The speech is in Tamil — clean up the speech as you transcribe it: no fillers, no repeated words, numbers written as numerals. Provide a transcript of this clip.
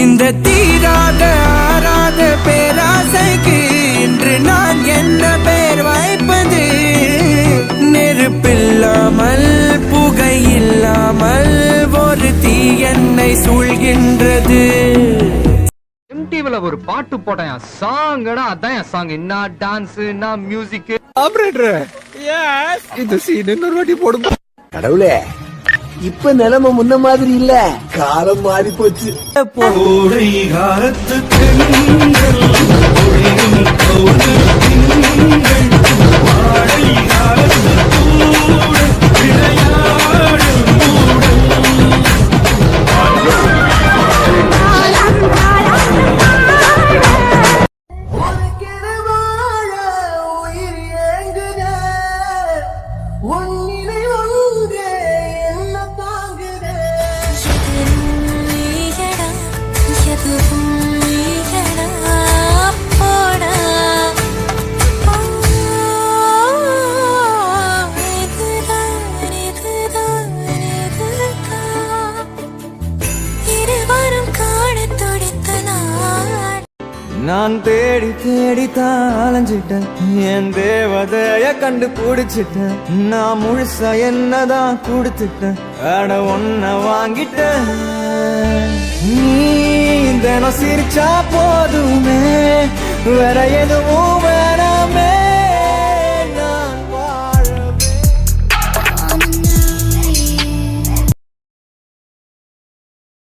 இந்த தீராத ஆராத பேராசைக்கு இன்று நான் என்ன பேர் வைப்பது? நெருப்பில்லாமல் புகை இல்லாமல் ஒரு தீ என்னை சூழ்கின்றது. MTVல ஒரு பாட்டு போட்டேன், சாங்கடா அதான் என் சாங். என்ன டான்ஸ், என்ன மியூசிக். ஆபரேட்டர் எஸ் இந்த சீன் இன்னொரு வாட்டி போடுமா? கடவுளே, இப்ப நிலைமை முன்ன மாதிரி இல்ல, காலம் மாறி போச்சு. கோடை காலத்து நான் தேடி தேடி தாளஞ்சிட்டேன், என் தேவதைய கண்டுபிடிச்சிட்டேன். நான் முழுசா என்னதான் கொடுத்துட்டேன், அட ஒன்ன வாங்கிட்டேன். நீ தினம் சிரிச்சா போதுமே, வேற எதுவும்